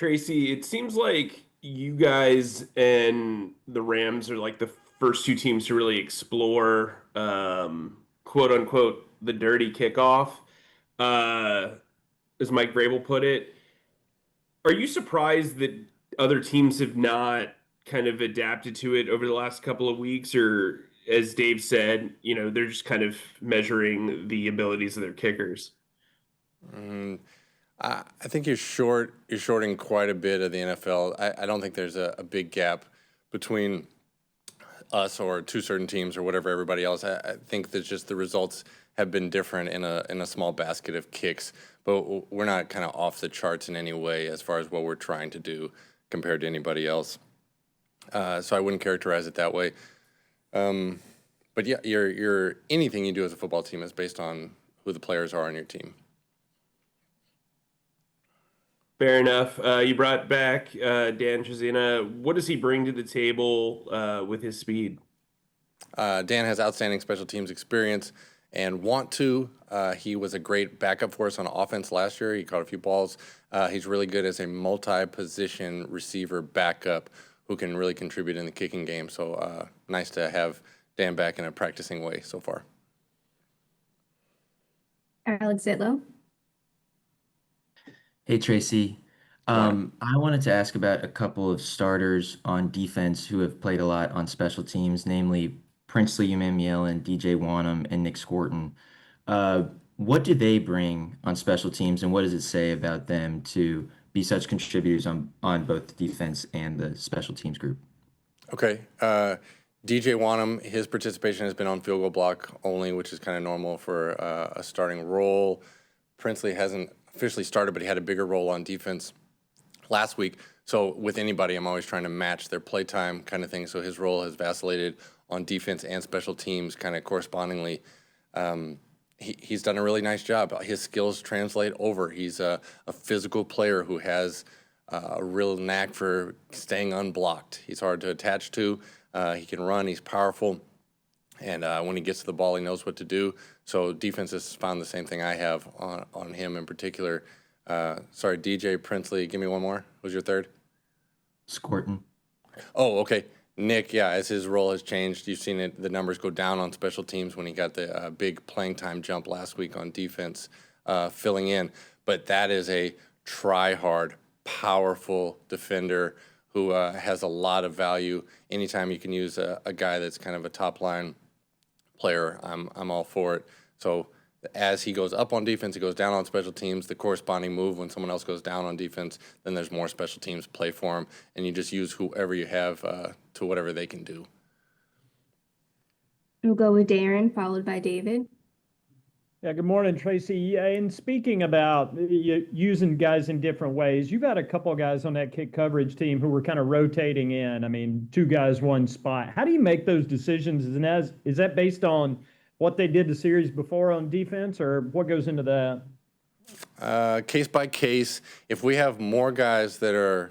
Tracy, it seems like you guys and the Rams are like the first two teams to really explore, quote unquote, the dirty kickoff, uh, as Mike Vrabel put it. Are you surprised that other teams have not kind of adapted to it over the last couple of weeks? Or, as Dave said, they're just kind of measuring the abilities of their kickers? Mm, I think you're shorting quite a bit of the NFL. I don't think there's a big gap between us or two certain teams or whatever everybody else. I think that just the results have been different in a small basket of kicks, but we're not kind of off the charts in any way as far as what we're trying to do compared to anybody else. So I wouldn't characterize it that way. Um, but yeah, your anything you do as a football team is based on who the players are on your team. Fair enough. You brought back Dan Chazina. What does he bring to the table with his speed? Dan has outstanding special teams experience and want to. He was a great backup for us on offense last year. He caught a few balls. He's really good as a multi-position receiver backup who can really contribute in the kicking game. So nice to have Dan back in a practicing way so far. Alex Zitlow. Hey, Tracy. I wanted to ask about a couple of starters on defense who have played a lot on special teams, namely Princely Umanmielen, DJ Wanham, and Nick Scorton. Uh, what do they bring on special teams, and what does it say about them to be such contributors on both the defense and the special teams group? Okay. DJ Wanham, his participation has been on field goal block only, which is kind of normal for a starting role. Princely hasn't officially started, but he had a bigger role on defense last week. So with anybody, I'm always trying to match their play time kind of thing. So his role has vacillated on defense and special teams kind of correspondingly. He's done a really nice job. His skills translate over. He's a physical player who has a real knack for staying unblocked. He's hard to attach to. He can run. He's powerful. And when he gets to the ball, he knows what to do. So defense has found the same thing I have on him in particular. Sorry, DJ, Princely. Give me one more. Who's your third? Scorton. Oh, okay. Nick, yeah, as his role has changed, you've seen it. The numbers go down on special teams when he got the big playing time jump last week on defense, filling in. But that is a try-hard, powerful defender who has a lot of value. Anytime you can use a guy that's kind of a top-line player, I'm all for it. So as he goes up on defense, he goes down on special teams. The corresponding move when someone else goes down on defense, then there's more special teams play for him, and you just use whoever you have to whatever they can do. We'll go with Darren, followed by David. Yeah, good morning, Tracy. Yeah, and speaking about using guys in different ways, you've had a couple of guys on that kick coverage team who were kind of rotating in. I mean, two guys, one spot. How do you make those decisions? And is that based on what they did the series before on defense, or what goes into that? Case by case. If we have more guys that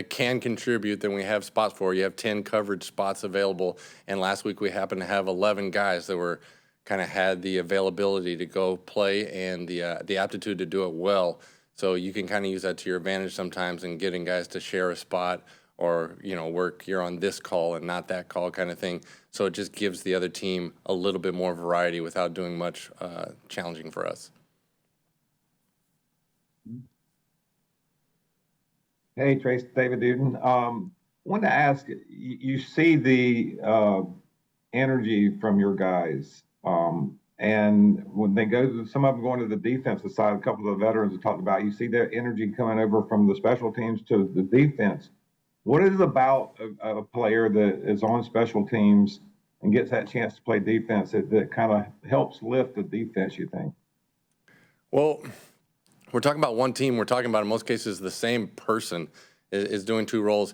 can contribute than we have spots for, you have 10 coverage spots available, and last week we happened to have 11 guys that were kind of had the availability to go play and the aptitude to do it well. So you can kind of use that to your advantage sometimes in getting guys to share a spot or, work, you're on this call and not that call kind of thing. So it just gives the other team a little bit more variety without doing much challenging for us. Hey, Trace, David Duden. Wanted to ask, you see the energy from your guys, and when they go, some of them going to the defensive side, a couple of the veterans have talked about, you see their energy coming over from the special teams to the defense. What is it about a player that is on special teams and gets that chance to play defense that kind of helps lift the defense, you think? Well, we're talking about one team. We're talking about, in most cases, the same person is doing two roles.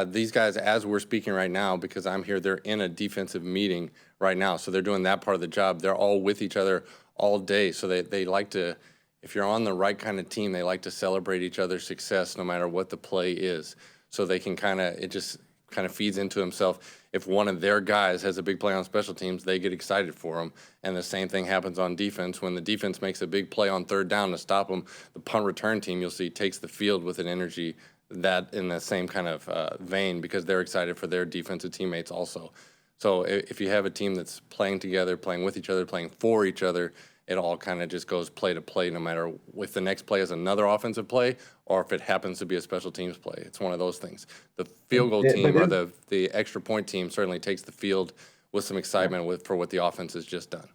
These guys, as we're speaking right now, because I'm here, they're in a defensive meeting right now. So they're doing that part of the job. They're all with each other all day. So they like to, if you're on the right kind of team, they like to celebrate each other's success no matter what the play is. So they can it just kind of feeds into himself. If one of their guys has a big play on special teams, they get excited for him. And the same thing happens on defense. When the defense makes a big play on third down to stop them, the punt return team, you'll see, takes the field with an energy that in the same kind of vein because they're excited for their defensive teammates also. So if you have a team that's playing together, playing with each other, playing for each other, it all kind of just goes play to play, no matter if the next play is another offensive play or if it happens to be a special teams play. It's one of those things. The field goal team or the extra point team certainly takes the field with some excitement for what the offense has just done.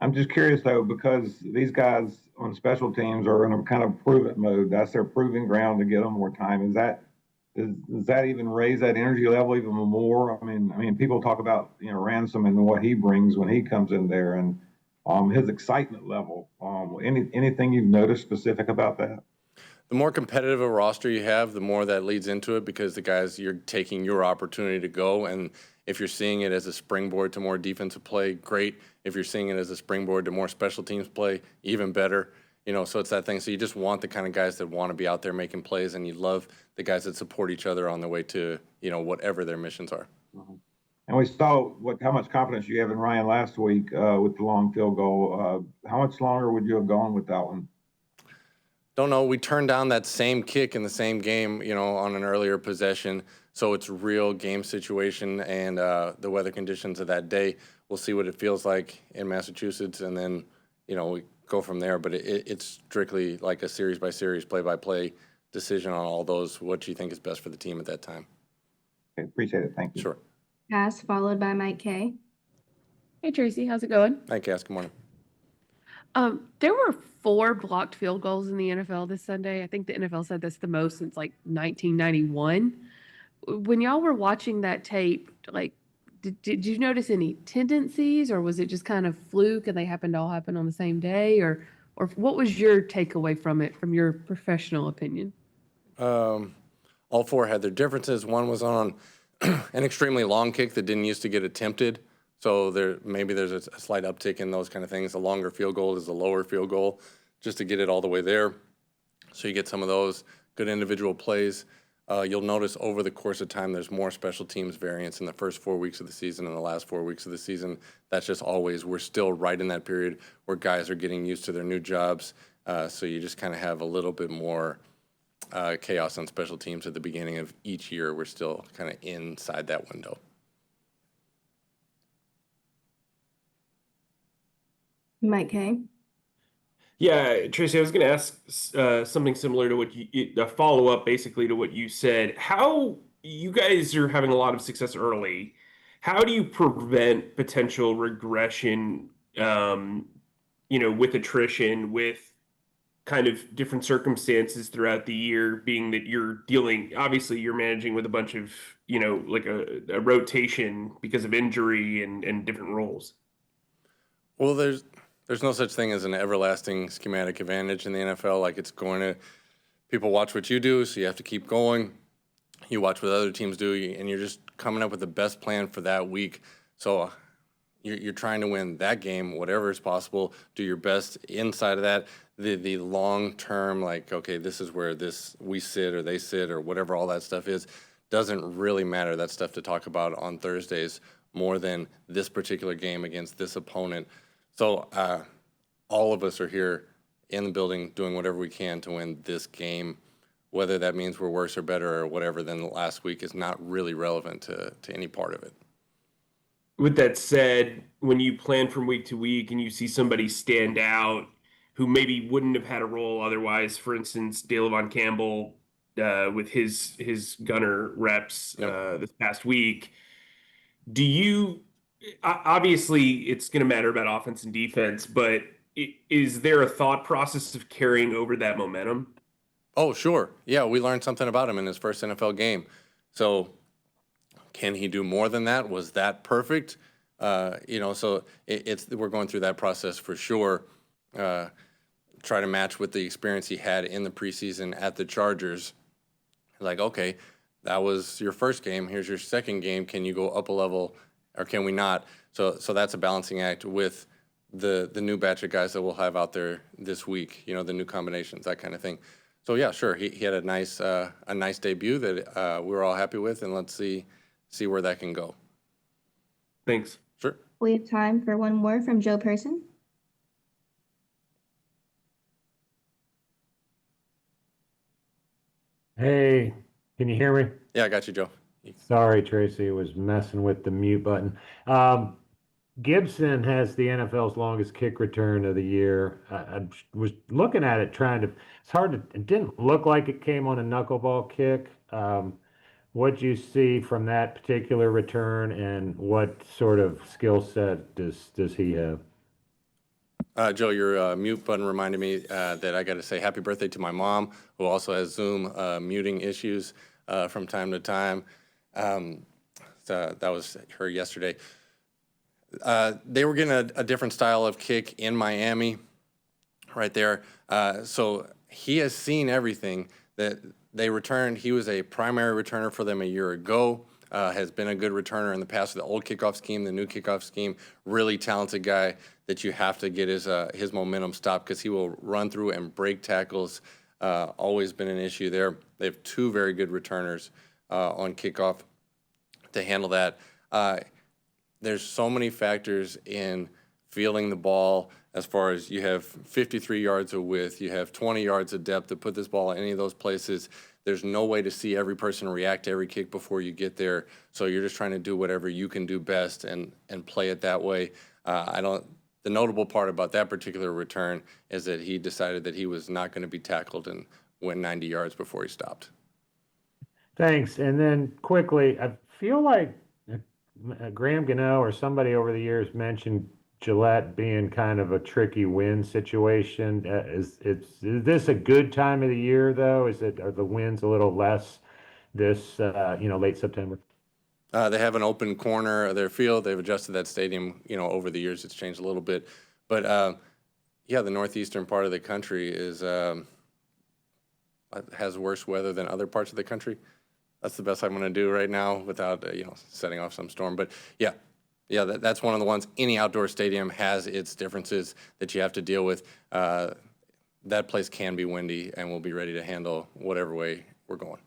I'm just curious though, because these guys on special teams are in a kind of prove it mode. That's their proving ground to get them more time. Does that even raise that energy level even more? I mean, people talk about Ransom and what he brings when he comes in there, and his excitement level. Anything you've noticed specific about that? The more competitive a roster you have, the more that leads into it because the guys, you're taking your opportunity to go. And if you're seeing it as a springboard to more defensive play, great. If you're seeing it as a springboard to more special teams play, even better. So it's that thing. So you just want the kind of guys that want to be out there making plays, and you love the guys that support each other on the way to, whatever their missions are. Mm-hmm. And we saw how much confidence you have in Ryan last week with the long field goal. How much longer would you have gone with that one? Don't know. We turned down that same kick in the same game, on an earlier possession. So it's real game situation and the weather conditions of that day. We'll see what it feels like in Massachusetts, and then, we go from there. But it's strictly like a series by series, play by play decision on all those. What you think is best for the team at that time. Okay, appreciate it. Thank you. Sure. Cass, followed by Mike Kay. Hey, Tracy, how's it going? Hi, Cass. Good morning. There were 4 blocked field goals in the NFL this Sunday. I think the NFL said that's the most since like 1991. When y'all were watching that tape, like, did you notice any tendencies, or was it just kind of fluke and they happened to all happen on the same day, or what was your takeaway from it, from your professional opinion? All 4 had their differences. One was on an extremely long kick that didn't used to get attempted. So there's a slight uptick in those kind of things. A longer field goal is a lower field goal just to get it all the way there. So you get some of those good individual plays. You'll notice over the course of time, there's more special teams variance in the first 4 weeks of the season and the last 4 weeks of the season. That's just always, we're still right in that period where guys are getting used to their new jobs. So you just kind of have a little bit more chaos on special teams at the beginning of each year. We're still kind of inside that window. Mike Kay. Yeah, Tracy, I was going to ask something similar to what a follow-up basically to what you said. How you guys are having a lot of success early. How do you prevent potential regression, with attrition, with kind of different circumstances throughout the year, being that obviously you're managing with a bunch of, like a rotation because of injury and different roles? Well, there's no such thing as an everlasting schematic advantage in the NFL. Like people watch what you do, so you have to keep going. You watch what other teams do, and you're just coming up with the best plan for that week. So you're trying to win that game, whatever is possible. Do your best inside of that. The long term, like, okay, this is where we sit or they sit or whatever all that stuff is, doesn't really matter. That's stuff to talk about on Thursdays more than this particular game against this opponent. So all of us are here in the building doing whatever we can to win this game. Whether that means we're worse or better or whatever than last week is not really relevant to any part of it. With that said, when you plan from week to week and you see somebody stand out who maybe wouldn't have had a role otherwise, for instance, Dale Campbell with his gunner reps this past week, do you obviously it's going to matter about offense and defense, but is there a thought process of carrying over that momentum? Oh, sure. Yeah, we learned something about him in his first NFL game. So can he do more than that? Was that perfect? So we're going through that process for sure. Try to match with the experience he had in the preseason at the Chargers. Like, okay, that was your first game. Here's your second game. Can you go up a level or can we not? So that's a balancing act with the new batch of guys that we'll have out there this week, the new combinations, that kind of thing. So yeah, sure. He had a nice debut that we were all happy with, and let's see where that can go. Thanks. Sure. We have time for one more from Joe Person. Hey, can you hear me? Yeah, I got you, Joe. Sorry, Tracy, was messing with the mute button. Gibson has the NFL's longest kick return of the year. I was looking at it, it's hard to, it didn't look like it came on a knuckleball kick. What'd you see from that particular return, and what sort of skill set does he have? Joe, your mute button reminded me that I got to say happy birthday to my mom, who also has Zoom muting issues from time to time. So that was her yesterday. They were getting a different style of kick in Miami right there. So he has seen everything that they returned. He was a primary returner for them a year ago. Has been a good returner in the past with the old kickoff scheme, the new kickoff scheme. Really talented guy that you have to get his momentum stopped because he will run through and break tackles. Always been an issue there. They have two very good returners on kickoff to handle that. There's so many factors in fielding the ball as far as you have 53 yards of width, you have 20 yards of depth to put this ball in any of those places. There's no way to see every person react to every kick before you get there. So you're just trying to do whatever you can do best and play it that way. The notable part about that particular return is that he decided that he was not going to be tackled and went 90 yards before he stopped. Thanks. And then quickly, I feel like Graham Gano or somebody over the years mentioned Gillette being kind of a tricky win situation. Is this a good time of the year though? Are the winds a little less this late September? They have an open corner of their field. They've adjusted that stadium, over the years. It's changed a little bit, but the northeastern part of the country has worse weather than other parts of the country. That's the best I'm going to do right now without setting off some storm. But that's one of the ones. Any outdoor stadium has its differences that you have to deal with. That place can be windy, and we'll be ready to handle whatever way we're going.